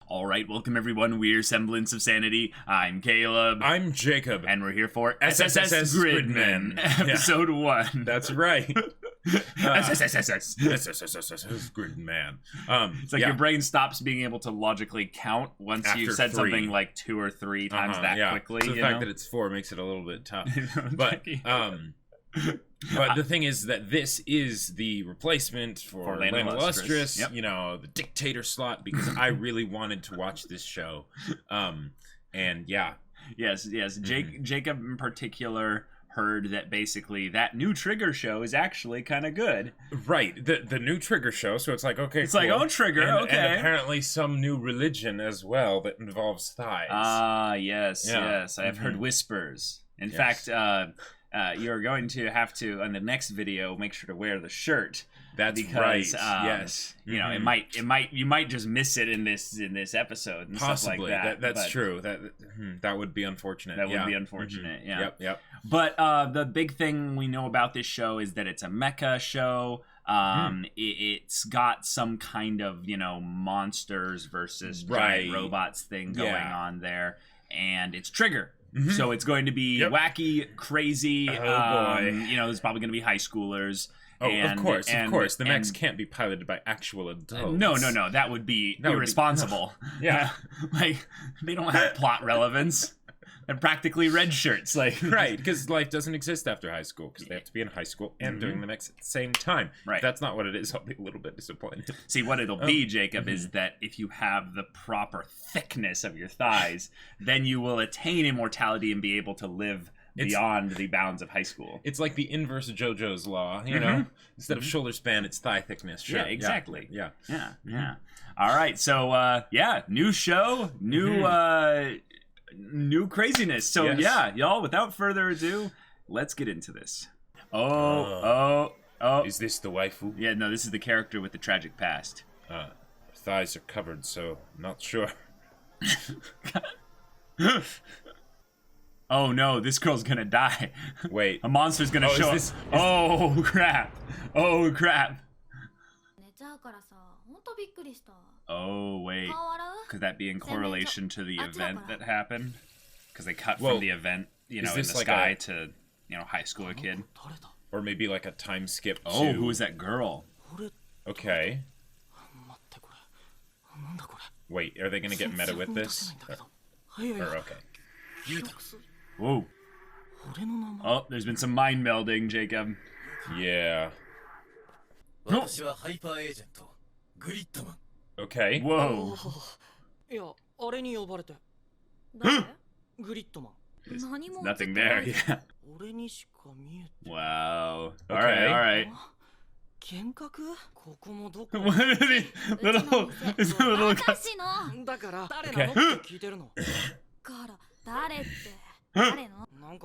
All right, welcome everyone. We're Semblance of Sanity. I'm Caleb. I'm Jacob. And we're here for SSSS Gridman, episode 1. That's right. SSSS. SSSS Gridman. It's like your brain stops being able to logically count once After you've said 3. something like 2 or 3 times quickly. So the fact that it's 4 makes it a little bit tough. But the thing is that this is the replacement for Land Illustrious, Yep. You know, the dictator slot, because I really wanted to watch this show. And yeah. Yes. Jacob in particular heard that basically that new Trigger show is actually kind of good. Right. The new Trigger show, so it's like, okay, it's cool. like, oh, Trigger, and okay. apparently some new religion as well that involves thighs. Yes. I've heard whispers. In fact, you're going to have to, on the next video, make sure to wear the shirt. That's because, right. Yes. You know, you might just miss it in this episode and Possibly. stuff like that. That's true. That would be unfortunate. That would be unfortunate. Yeah. Yep. But the big thing we know about this show is that it's a mecha show. It's got some kind of, monsters versus giant robots thing going on there, and it's Trigger. So it's going to be wacky, crazy. Oh boy! There's probably going to be high schoolers. Oh, of course. The mechs can't be piloted by actual adults. No. That would be irresponsible. Yeah. Like, they don't have plot relevance. They're practically red shirts. Right, because life doesn't exist after high school, because they have to be in high school and doing the mechs at the same time. Right. If that's not what it is, I'll be a little bit disappointed. See, what it'll be, Jacob, is that if you have the proper thickness of your thighs, then you will attain immortality and be able to live beyond the bounds of high school. It's like the inverse of JoJo's law, you know? Instead of shoulder span, it's thigh thickness. Sure. Yeah, exactly. Yeah. All right, so, new show, new craziness. So, y'all, without further ado, let's get into this. Oh. Is this the waifu? Yeah, no, this is the character with the tragic past. Thighs are covered, so not sure. Oh no, this girl's gonna die. Wait. A monster's gonna show up. Oh crap. Oh wait. Could that be in correlation to the event that happened? Because they cut from the event, in the sky to, high school kid. Or maybe like a time skip to... Oh, who is that girl? Okay. Wait, are they gonna get meta with this? Or okay. Whoa. Oh, there's been some mind melding, Jacob. Yeah. Okay. Whoa. Nothing there, yeah. Wow. Alright.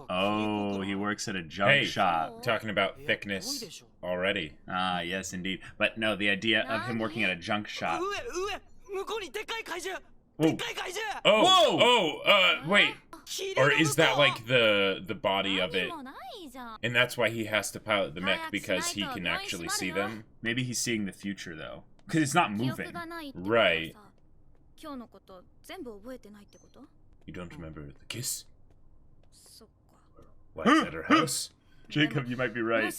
Oh, he works at a junk shop. Talking about thickness already. Ah, yes, indeed. But no, the idea of him working at a junk shop. Wait. Or is that like the body of it? And that's why he has to pilot the mech, because he can actually see them? Maybe he's seeing the future, though. Because it's not moving. Right. You don't remember the kiss? Why is at her house? Jacob, you might be right.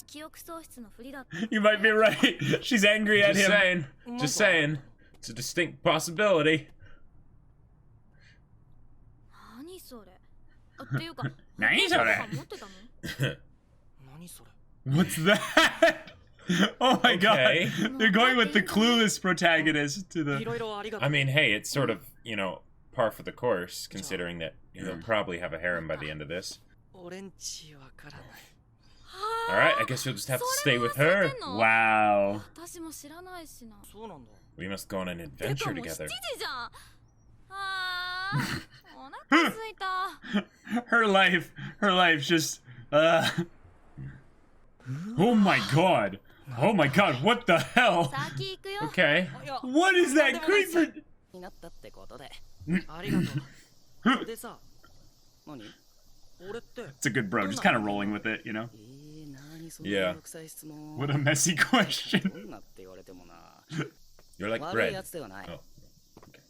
You might be right. She's angry at him. Just saying. It's a distinct possibility. What's that? Oh my god. They're going with the clueless protagonist to the... I mean, hey, it's sort of, par for the course, considering that he'll probably have a harem by the end of this. Alright, I guess you'll just have to stay with her. Wow. We must go on an adventure together. Her life just oh my god, what the hell? Okay. What is that creeper? It's a good bro, just kind of rolling with it, Yeah. What a messy question. You're like bread. Oh, okay.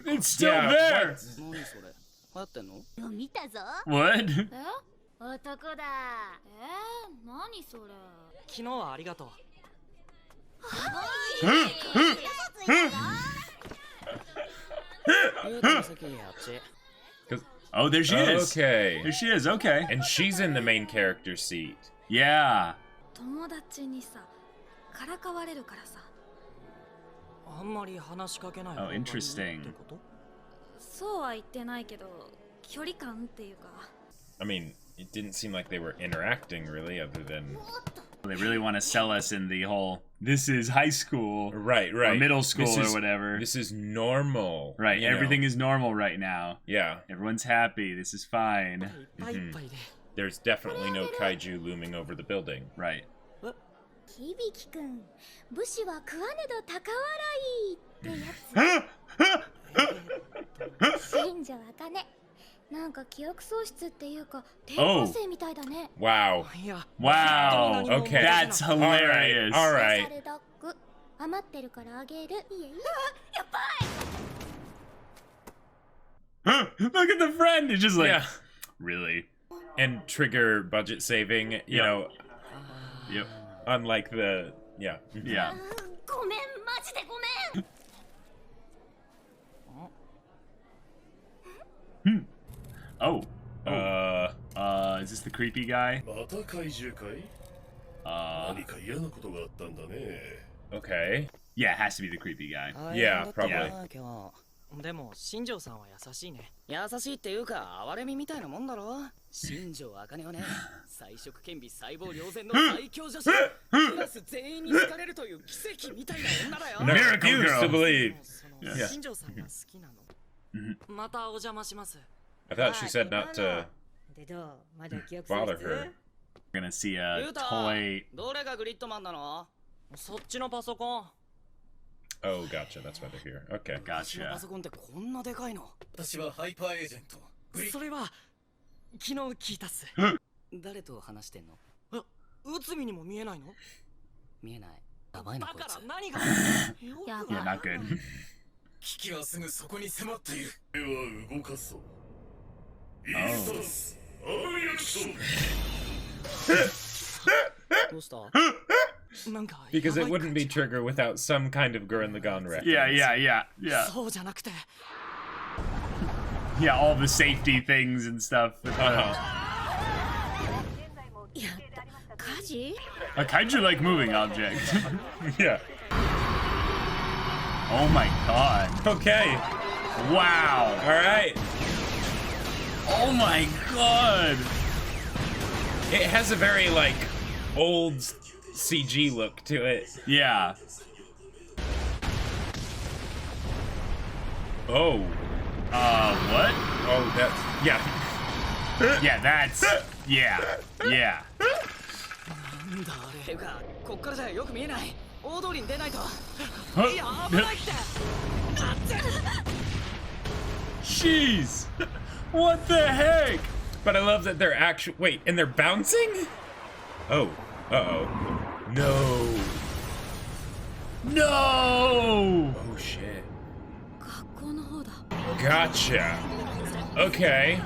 It's still there! What? 男だ。何それ。昨日はありがとう。Oh, there she is. Okay. There she is, okay. And she's in the main character seat. Yeah. 友達にさ、からかわれるからさ。あんまり話しかけない。Oh, interesting. そうは言ってないけど、距離感っていうか。I mean, it didn't seem like they were interacting really, other than... They really want to sell us in the whole, this is high school. Right. Or middle school or whatever. This is normal. Right, everything is normal right now. Yeah. Everyone's happy, this is fine. There's definitely no kaiju looming over the building. Right. 響くん、武士は食わねど高笑いってやつ。新庄あかね。なんか記憶喪失っていうか転校生みたいだね。Wow. Wow. Okay. That's hilarious. All right. 余ってるからあげる。いえいえ。やばい。 Look at the friend. He's just like, yeah. Really? And trigger budget saving, you know. Yep. Unlike the, yeah. Yeah. ごめん、マジでごめん。Oh. Is this the creepy guy? Okay. Yeah, it has to be the creepy guy. Yeah, probably. でも新庄さんは優しいね。優しいっていうか哀れみみたいなもんだろ。新庄あかねはね、才色兼備細胞両全の最強女子。クラス全員に好かれるという奇跡みたいな女だよ。Miracle Refuse to believe. 新庄さんが好きなの。またお邪魔します。I thought she said not to bother her. We're gonna see a toy. どれがグリッドマンなの？そっちのパソコン。Oh, gotcha. That's why they're here. Okay. パソ Gotcha. コンってこんなでかいの？私はハイパーエージェント。それは昨日聞いたっす。誰と話してんの？内海にも見えないの？見えない。やばいなこいつ。だから何が？や Yeah, not good. 危機はすぐそこに迫っている。では動かそう。 どうした？なんか Because it wouldn't be trigger without some kind of Gurren Lagann reference. Yeah. そうじゃなくて。Yeah, all the safety things and stuff. やった火事？ A kaiju-like moving object. Yeah. Oh my god. Okay. Wow. All right. Oh my god. It has a very, like, old CG look to it. Yeah. Oh. What? Oh, that's... Yeah. Yeah, that's... Yeah. なんだあれ。こっからじゃよく見えない。大通りに出ないと。 Huh? いや、危ないって。Jeez. What the heck? But I love that they're actually... Wait, and they're bouncing? Oh. Uh-oh. No. No! Oh, shit. 学校の方だ。 Gotcha. Okay.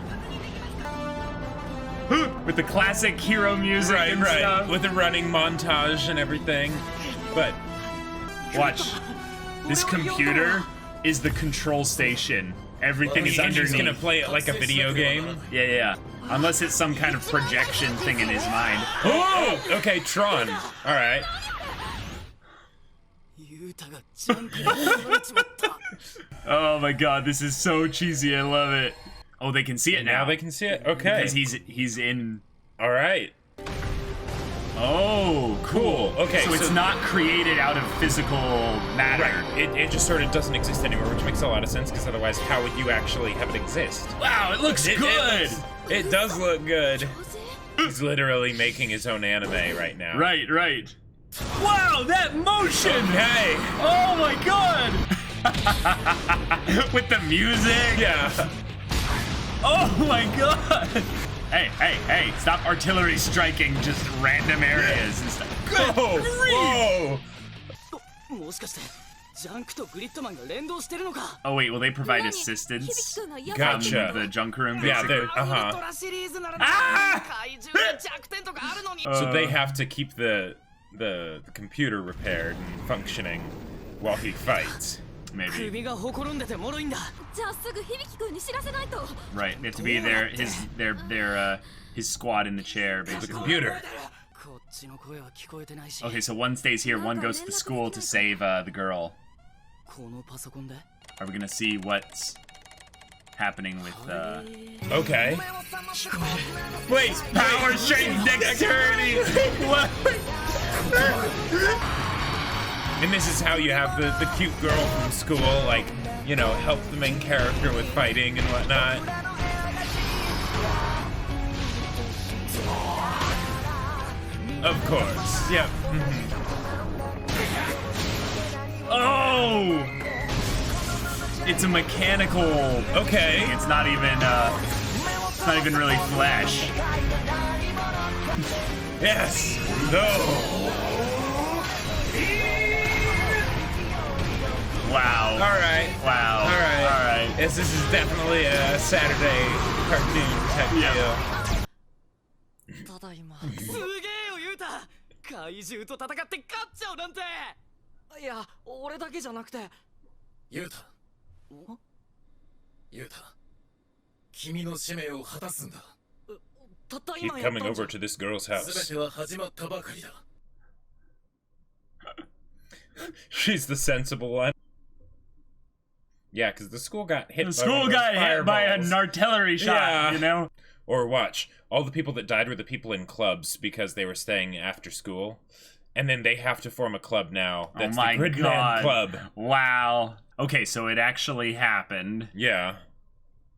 With the classic hero music and stuff. With the running montage and everything. But... Watch. This computer is the control station. Everything is And he's underneath. gonna play it like a video game? Yeah. Unless it's some kind of projection thing in his mind. Oh! Okay, Tron. Alright. ユータがジャンプに取られちまった。 Oh my god, this is so cheesy. I love it. Oh, they can see it now. Now they can see it? Okay. Because he's in. Alright. Oh, cool. Okay, so it's not created out of physical matter. Right. It just sort of doesn't exist anymore, which makes a lot of sense, because otherwise how would you actually have it exist? Wow, it looks good. It does look good. He's literally making his own anime right now. Right. Wow, that motion! Hey! Oh my god! With the music? Yeah. Oh my god! Hey, stop artillery striking just random areas and stuff. Good Whoa! grief! Whoa! もしかして Oh wait, will they provide assistance? Gotcha. From the junk room, Yeah, basically? So they have to keep the computer repaired and functioning while he fights. Maybe. じゃあすぐ響くんに知らせないと。 Right, they have to be their his squad in the chair, The basically. computer. Okay, so one stays here, one goes to the school to save the girl. Are we gonna see what's happening with Okay. Wait, power strength dexterity! What? And this is how you have the cute girl from school, like, you know, help the main character with fighting and whatnot. Of course. Yep. Oh! It's a mechanical. Okay. Thing. It's not even really flesh. Yes. No. Wow. All right. Wow. All right. All right. Yes, this is definitely a Saturday cartoon type deal. すげえよユータ怪獣と戦って勝っちゃうなんていや俺だけじゃなくてユータ君の使命を果たすんだたった Keep 今やった coming んじゃ over to this girl's 全 house. ては始まったばかりだ She's the sensible one. Yeah, because the school got hit. The school got hit by an artillery shot, Yeah. you know? Or watch, all the people that died were the people in clubs because they were staying after school. And then they have to form a club now. That's oh my the Gridman God. Club. Wow. Okay, so it actually happened. Yeah.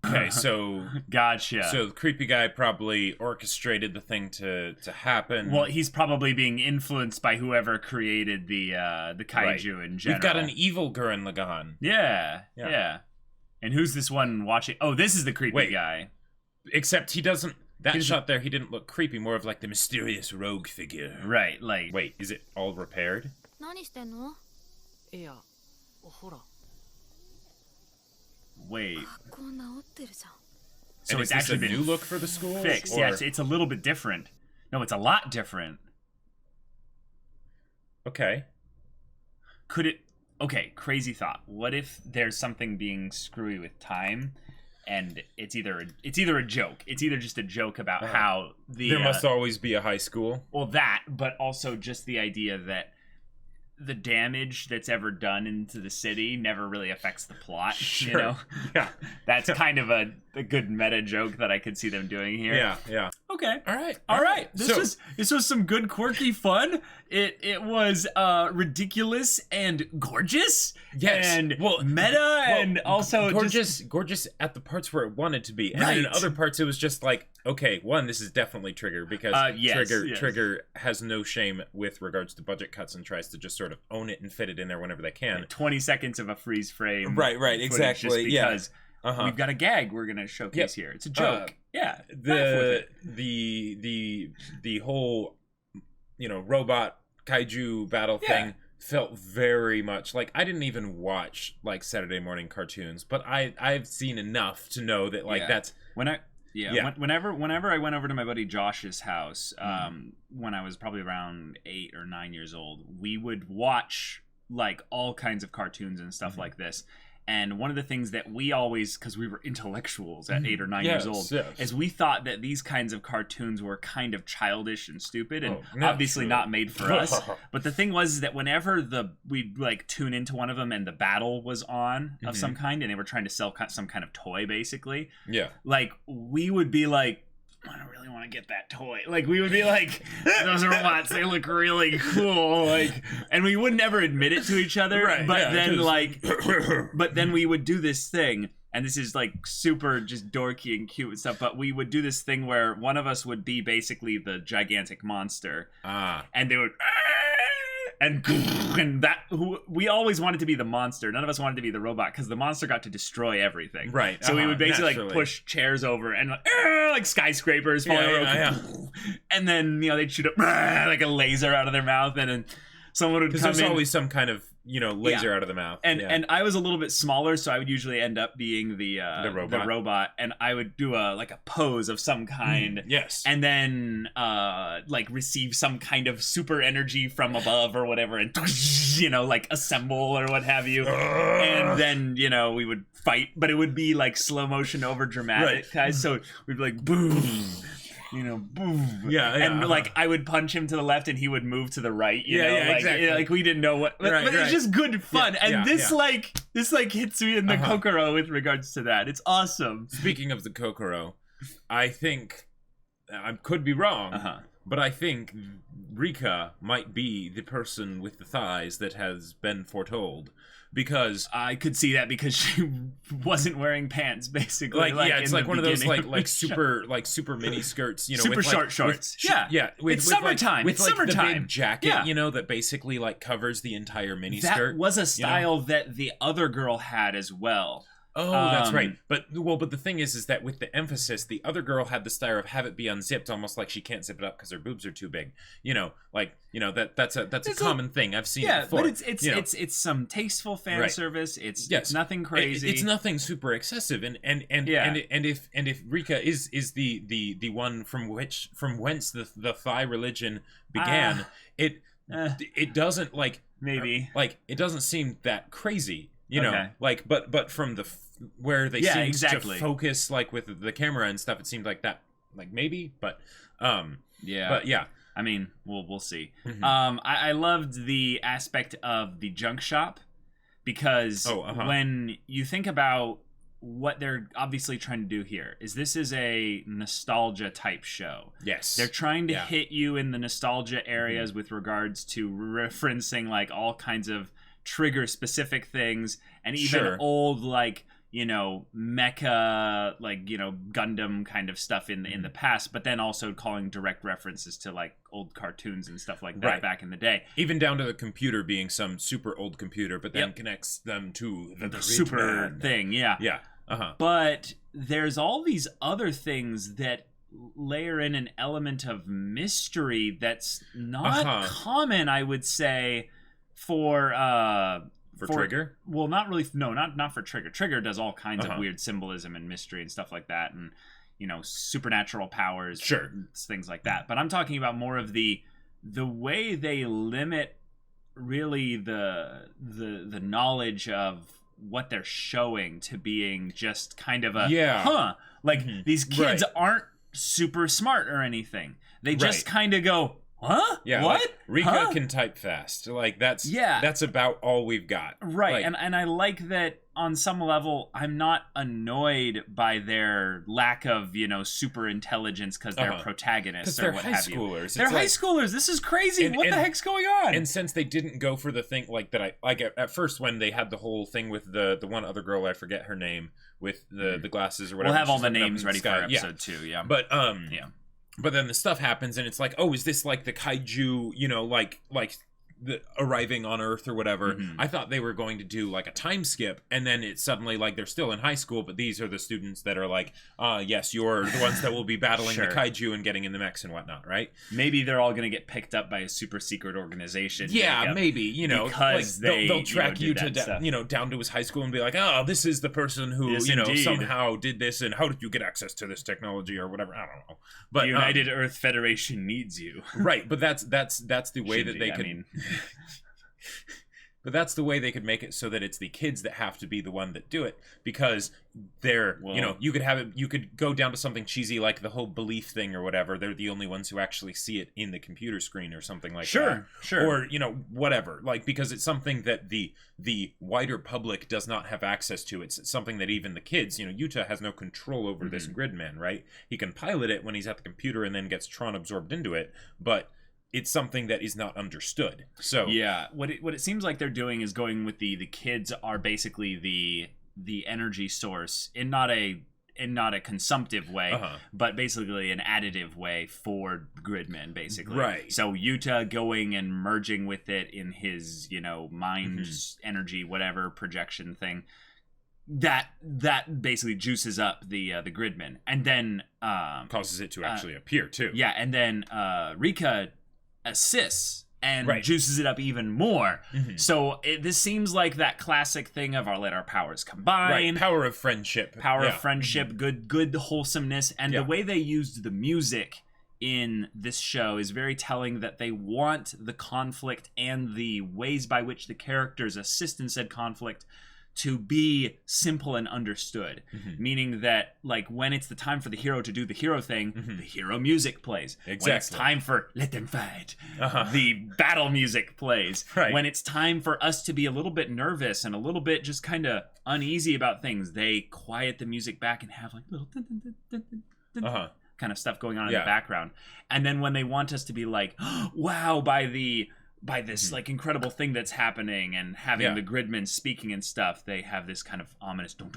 Okay, so Gotcha. so the creepy guy probably orchestrated the thing to happen. Well, he's probably being influenced by whoever created the kaiju in general. We've got an evil Gurren Lagann. Yeah. Yeah. And who's this one watching? Oh, this is the creepy guy. Except he doesn't. That shot there, he didn't look creepy. More of like the mysterious rogue figure. Right, like. Wait, is it all repaired? 何してんの？いやほら Wait. こう直ってるじゃん。 So And it's is this actually a been new look for the school? fixed. Or- Yeah, it's a little bit different. No, it's a lot different. Okay. Could it? Okay, crazy thought. What if there's something being screwy with time, and it's either a joke. It's either just a joke about how the There must always be a high school. well that, but also just the idea that the damage that's ever done into the city never really affects the plot. Sure. You know, Yeah. that's kind of a good meta joke that I could see them doing here. Yeah. Okay. All right. All right. So- This was some good quirky fun. It was ridiculous and gorgeous. Yes. And Well, meta and also gorgeous at the parts where it wanted to be, and then in Right. other parts it was just like, okay, one, this is definitely Trigger because yes. Trigger has no shame with regards to budget cuts and tries to just sort of own it and fit it in there whenever they can. 20 seconds of a freeze frame. Right, footage exactly, Just yeah. because Uh-huh. we've got a gag we're gonna showcase here. It's a joke. Yeah. laugh with The it. the whole, you know, robot kaiju battle Yeah. thing felt very much like I didn't even watch like Saturday morning cartoons, but I've seen enough to know that like Yeah. that's Whenever I went over to my buddy Josh's house, when I was probably around 8 or 9 years old, we would watch like all kinds of cartoons and stuff like this. And one of the things that we always, because we were intellectuals at 8 or 9 years old, is we thought that these kinds of cartoons were kind of childish and stupid, and obviously not made for us. But the thing was that whenever we'd like tune into one of them and the battle was on of some kind, and they were trying to sell some kind of toy, basically, like we would be like, I don't really want to get that toy. Like we would be like, those robots, they look really cool. Like, and we would never admit it to each other. Right, but yeah, then 'cause- like, but then we would do this thing, and this is like super just dorky and cute and stuff. But we would do this thing where one of us would be basically the gigantic monster, and they would. And that we always wanted to be the monster. None of us wanted to be the robot because the monster got to destroy everything. Right. So we would basically naturally. like push chairs over and like skyscrapers falling over. And then they'd shoot like a laser out of their mouth, and then someone would because come there's in. always some kind of laser out of the mouth. And I was a little bit smaller, so I would usually end up being the robot, and I would do a pose of some kind. Yes. And then receive some kind of super energy from above or whatever, and assemble or what have you. And then we would fight, but it would be like slow motion over dramatic, guys. So we'd be like boom. Boom. Yeah, and I would punch him to the left, and he would move to the right. Exactly. Like we didn't know what, but it's just good fun. This hits me in the Kokoro with regards to that. It's awesome. Speaking of the Kokoro, I think I could be wrong, but I think Rika might be the person with the thighs that has been foretold. Because I could see that because she wasn't wearing pants, basically. It's like one of those super mini skirts, super with short shorts. It's summertime. With summertime. The big jacket, that basically covers the entire mini skirt. That was a style that the other girl had as well. Oh, that's right. But the thing is that with the emphasis, the other girl had the style of have it be unzipped, almost like she can't zip it up because her boobs are too big. That's a common thing. I've seen it before. But it's some tasteful fan service. It's nothing crazy. It's nothing super excessive. And if Rika is the one from whence the thigh religion began, it doesn't it doesn't seem that crazy. But from where they seem to focus with the camera and stuff, it seemed like that, maybe, but I mean, we'll see. I loved the aspect of the junk shop because when you think about what they're obviously trying to do here this is a nostalgia type show. Yes, they're trying to hit you in the nostalgia areas with regards to referencing all kinds of trigger specific things, and even old mecha Gundam kind of stuff in the past, but then also calling direct references to old cartoons and stuff like that back in the day, even down to the computer being some super old computer, but then connects them to the super thing. But there's all these other things that layer in an element of mystery that's not common, I would say, for Trigger? Well, not really. No, not for Trigger. Trigger does all kinds of weird symbolism and mystery and stuff like that, and supernatural powers, things like that. But I'm talking about more of the way they limit really the knowledge of what they're showing to being just kind of a these kids aren't super smart or anything. They just kind of go, huh? Yeah. What? Rika can type fast. That's about all we've got. Right. And I like that on some level. I'm not annoyed by their lack of, super intelligence because they're protagonists or what have you. They're high schoolers. This is crazy. What the heck's going on? And since they didn't go for the thing that I at first when they had the whole thing with the one other girl, I forget her name, with the glasses or whatever. We'll have all the names ready for episode 2. Yeah. But But then the stuff happens, and it's is this the kaiju, the arriving on Earth or whatever? I thought they were going to do a time skip, and then it's suddenly they're still in high school, but these are the students that are yes, you're the ones that will be battling the kaiju and getting in the mechs and whatnot, right? Maybe they're all going to get picked up by a super secret organization. Yeah, maybe, because they'll track you to down to his high school and be this is the person who somehow did this, and how did you get access to this technology or whatever? I don't know. But the United Earth Federation needs you, right? But that's the way that they could. But that's the way they could make it so that it's the kids that have to be the one that do it, because they're you could have it. You could go down to something cheesy like the whole belief thing or whatever. They're the only ones who actually see it in the computer screen or something like that. Sure. Or whatever. Because it's something that the wider public does not have access to. It's something that even the kids. Yuta has no control over this Gridman, right? He can pilot it when he's at the computer and then gets Tron absorbed into it, but it's something that is not understood. So what it seems like they're doing is going with the kids are basically the energy source in not a consumptive way, but basically an additive way for Gridman, basically. Right. So Yuta going and merging with it in his mind energy whatever projection thing. That basically juices up the Gridman, and then causes it to actually appear too. Yeah, and then Rika assists and juices it up even more. So this seems like that classic thing of let our powers combine. Power of friendship. Of friendship, good wholesomeness. And the way they used the music in this show is very telling that they want the conflict and the ways by which the characters assist in said conflict to be simple and understood, meaning that like when it's the time for the hero to do the hero thing, the hero music plays. Exactly. When it's time for let them fight, the battle music plays. When it's time for us to be a little bit nervous and a little bit just kind of uneasy about things, they quiet the music back and have like little kind of stuff going on in the background. And then when they want us to be like, wow, by this like incredible thing that's happening and having the Gridman speaking and stuff, they have this kind of ominous don't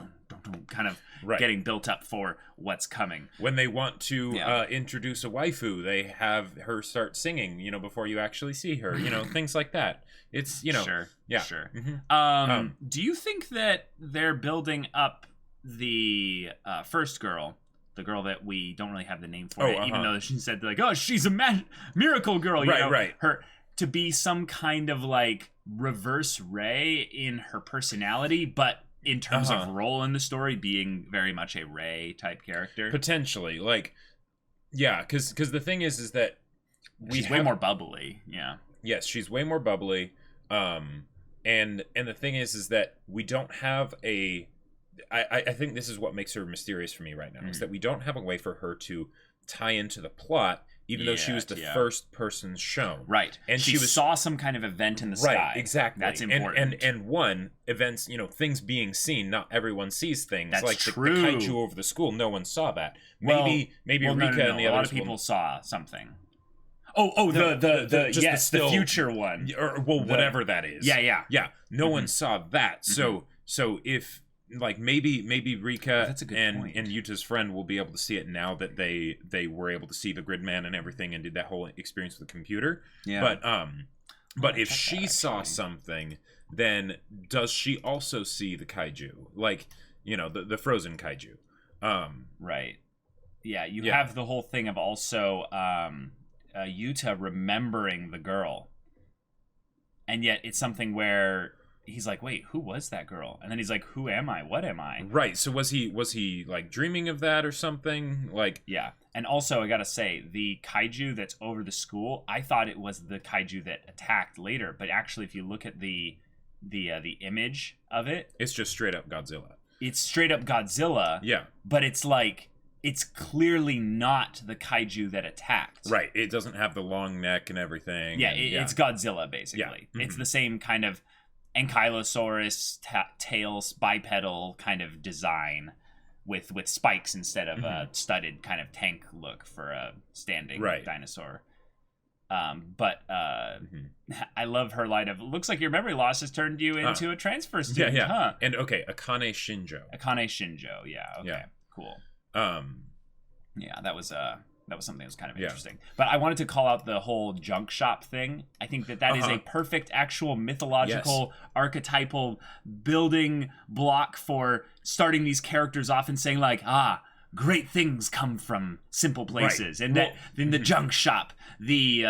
kind of getting built up for what's coming. When they want to introduce a waifu, they have her start singing, before you actually see her, things like that. It's, Sure. Do you think that they're building up the first girl, the girl that we don't really have the name for, even though she said like, oh, she's a miracle girl, her to be some kind of like reverse Rei in her personality, but in terms of role in the story being very much a Rei type character? Potentially. Like, yeah, because the thing is that she's way more bubbly. Yes, she's way more bubbly. And the thing is that we don't have a... I think this is what makes her mysterious for me right now, is that we don't have a way for her to tie into the plot, even though she was the first person shown. Right. And she saw some kind of event in the sky. Right, exactly. That's important. And events, things being seen, not everyone sees things. That's like true. The kaiju over the school, no one saw that. Maybe Rika and the others. A lot of people saw something. The future one. Or whatever that is. Yeah. No one saw that. So if... like maybe Rika and Yuta's friend will be able to see it now that they were able to see the Gridman and everything and did that whole experience with the computer. Yeah. But if she saw something, then does she also see the kaiju? Like, the frozen kaiju. Right. Yeah, you have the whole thing of also Yuta remembering the girl. And yet it's something where he's like, wait, who was that girl? And then he's like, who am I? What am I? Right. So was he like dreaming of that or something? Like, yeah. And also, I gotta say, the kaiju that's over the school, I thought it was the kaiju that attacked later, but actually, if you look at the image of it, it's just straight up Godzilla. It's straight up Godzilla. Yeah. But it's like, it's clearly not the kaiju that attacked. Right. It doesn't have the long neck and everything. Yeah. It's Godzilla basically. Yeah. It's the same kind of Ankylosaurus tails bipedal kind of design with spikes instead of a studded kind of tank look for a standing dinosaur. But I love her line of, looks like your memory loss has turned you into a transfer student. Yeah. Huh? And Akane Shinjo. Yeah. Okay. Cool. Yeah, that was something that was kind of interesting. But I wanted to call out the whole junk shop thing. I think that is a perfect actual mythological archetypal building block for starting these characters off and saying like, great things come from simple places. And that in the junk shop, the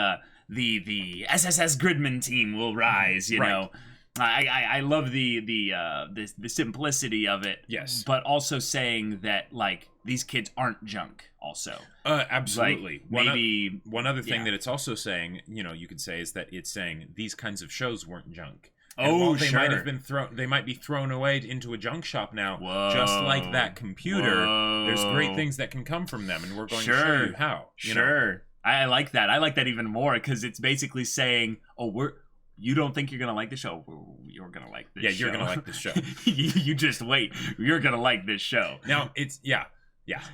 SSS Gridman team will rise, you know. I love the simplicity of it. Yes. But also saying that like these kids aren't junk also. Absolutely. Like, one other thing that it's also saying, you could say, is that it's saying these kinds of shows weren't junk. They might have been they might be thrown away into a junk shop now. Just like that computer. There's great things that can come from them, and we're going to show you how. You know? I like that. I like that even more because it's basically saying, you don't think you're going to like the show? You're going to like this show. Yeah, you're going to like this show. You just wait. You're going to like this show. Now, it's, yeah.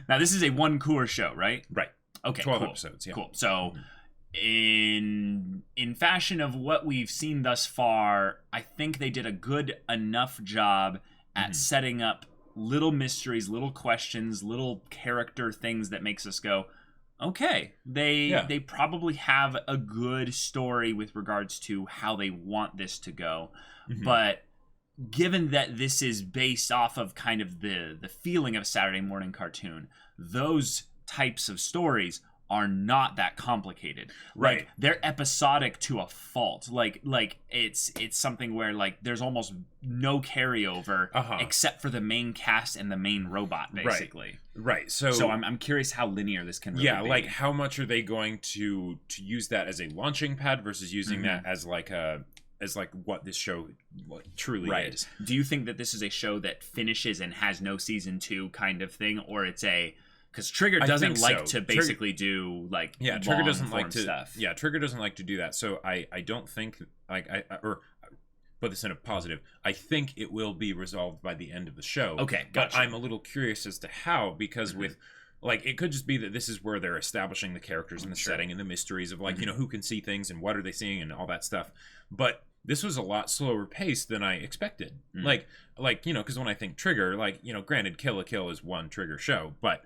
Now, this is a one cour show, right? Right. Okay, 12 episodes, yeah. Cool. So, in fashion of what we've seen thus far, I think they did a good enough job at setting up little mysteries, little questions, little character things that makes us go, okay, they probably have a good story with regards to how they want this to go. But given that this is based off of kind of the feeling of a Saturday morning cartoon, those types of stories are not that complicated. Right. Like, they're episodic to a fault. Like it's something where, like, there's almost no carryover except for the main cast and the main robot, basically. Right. So I'm curious how linear this can really be. Like, how much are they going to use that as a launching pad versus using that as like what this show truly is. Do you think that this is a show that finishes and has no season 2 kind of thing, or it's a... Because Trigger doesn't like to basically do, like, Trigger doesn't like to stuff. Yeah, Trigger doesn't like to do that. So I don't think, like, or put this in a positive, I think it will be resolved by the end of the show. Okay, gotcha. But I'm a little curious as to how, because with, like, it could just be that this is where they're establishing the characters and the setting and the mysteries of, like, who can see things and what are they seeing and all that stuff. But this was a lot slower paced than I expected. Like, because when I think Trigger, like, granted, Kill la Kill is one Trigger show, but,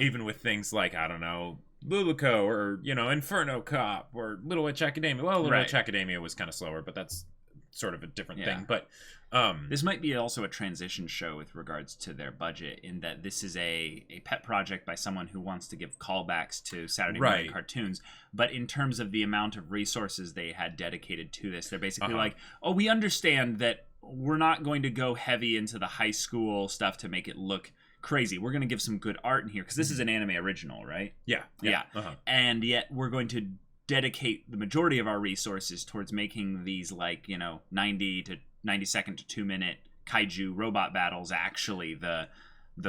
even with things like, I don't know, Luluco or, Inferno Cop or Little Witch Academia. Well, Little Witch Academia was kind of slower, but that's sort of a different thing. But this might be also a transition show with regards to their budget, in that this is a pet project by someone who wants to give callbacks to Saturday morning cartoons. But in terms of the amount of resources they had dedicated to this, they're basically like, oh, we understand that we're not going to go heavy into the high school stuff to make it look crazy. We're going to give some good art in here, because this is an anime original, right? Yeah. And yet we're going to dedicate the majority of our resources towards making these, like, 90-second to 2-minute kaiju robot battles actually the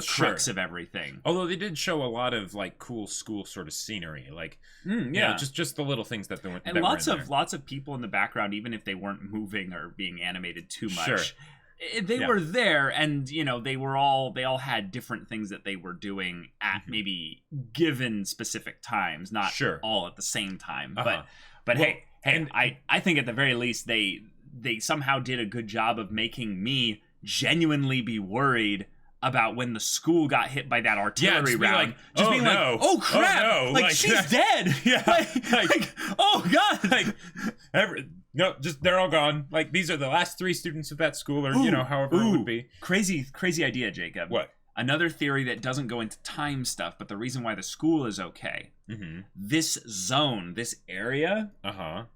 crux of everything. Although they did show a lot of, like, cool school sort of scenery, like just the little things that they went, and lots of people in the background, even if they weren't moving or being animated too much. They were there, and they all had different things that they were doing at maybe given specific times, not all at the same time. But hey, I think at the very least they somehow did a good job of making me genuinely be worried about when the school got hit by that artillery round. Just being like, oh crap, like she's dead. Like, oh god, no, just they're all gone. Like, these are the last 3 students of that school, or however it would be. Crazy idea, Jacob. What? Another theory that doesn't go into time stuff, but the reason why the school is okay. This zone, this area,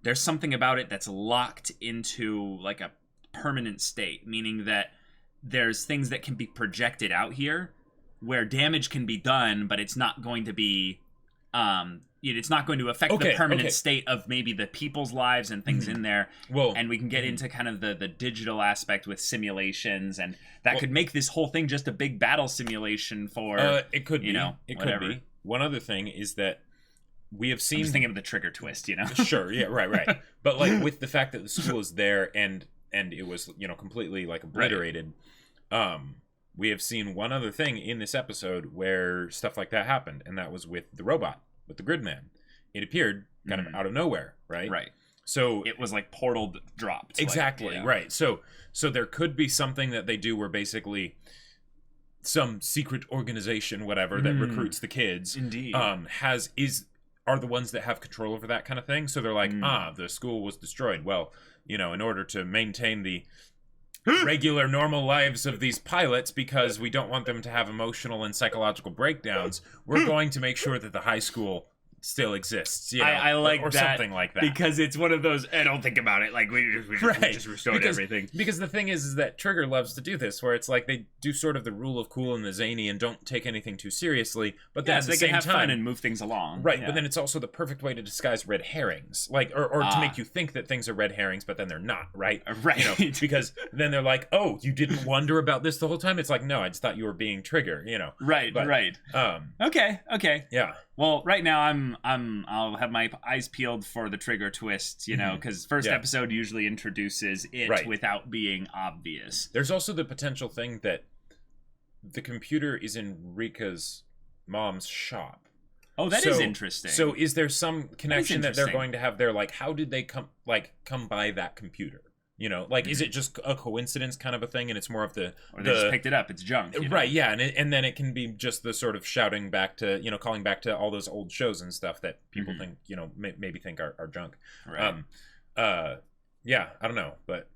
there's something about it that's locked into, like, a permanent state, meaning that there's things that can be projected out here where damage can be done, but it's not going to be it's not going to affect the permanent state of maybe the people's lives and things in there. Well, and we can get into kind of the digital aspect with simulations, and that could make this whole thing just a big battle simulation for it could be. It whatever. Could be. One other thing is that we have seen... I'm just thinking of the Trigger twist, Sure, yeah, right. But, like, with the fact that the school is there and it was, completely, like, obliterated, we have seen one other thing in this episode where stuff like that happened, and that was with the robot, with the Gridman. It appeared kind of out of nowhere, right? Right. So it was like portal dropped. Exactly, right. So there could be something that they do where basically some secret organization, whatever, that recruits the kids, indeed, are the ones that have control over that kind of thing. So they're like, the school was destroyed. Well, in order to maintain the regular normal lives of these pilots, because we don't want them to have emotional and psychological breakdowns, we're going to make sure that the high school still exists. I like or that, something like that, because it's one of those. I don't think about it. Like we just restored everything. Because the thing is that Trigger loves to do this, where it's like they do sort of the rule of cool and the zany and don't take anything too seriously. But then at the they same can have time, fun and move things along, right? Yeah. But then it's also the perfect way to disguise red herrings, like or to make you think that things are red herrings, but then they're not, right? Right. Because then they're like, oh, you didn't wonder about this the whole time. It's like, no, I just thought you were being Trigger, Right. But, right. Okay. Yeah. Well, right now I'll have my eyes peeled for the Trigger twist, because first episode usually introduces it without being obvious. There's also the potential thing that the computer is in Rika's mom's shop. Oh, that is interesting. So is there some connection that they're going to have there? Like, how did they come by that computer? Is it just a coincidence kind of a thing, and it's more of or they just picked it up, it's junk, right? Yeah, and then it can be just the sort of shouting back to, calling back to all those old shows and stuff that people think, maybe think are junk. Right. Yeah, I don't know, but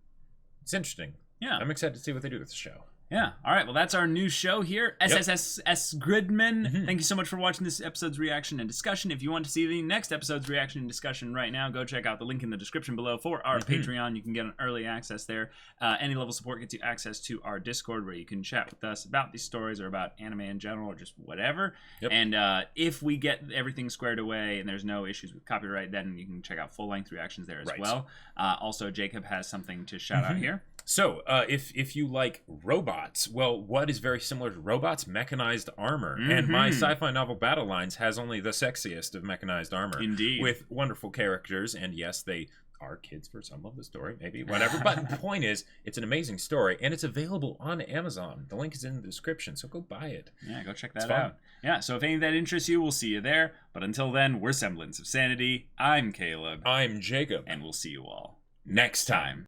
it's interesting. Yeah, I'm excited to see what they do with the show. Yeah. All right. Well, that's our new show here, SSSS Gridman. Mm-hmm. Thank you so much for watching this episode's reaction and discussion. If you want to see the next episode's reaction and discussion right now, go check out the link in the description below for our Patreon. You can get an early access there. Any level support gets you access to our Discord, where you can chat with us about these stories or about anime in general or just whatever. Yep. And if we get everything squared away and there's no issues with copyright, then you can check out full-length reactions there as well. Also, Jacob has something to shout out here. So, if you like robots, well, what is very similar to robots? Mechanized armor. And my sci-fi novel Battle Lines has only the sexiest of mechanized armor. Indeed. With wonderful characters, and yes, they are kids for some of the story, maybe, whatever. But the point is, it's an amazing story, and it's available on Amazon. The link is in the description, so go buy it. Yeah, go check that out. Yeah, so if any of that interests you, we'll see you there. But until then, we're Semblance of Sanity. I'm Caleb. I'm Jacob. And we'll see you all next time.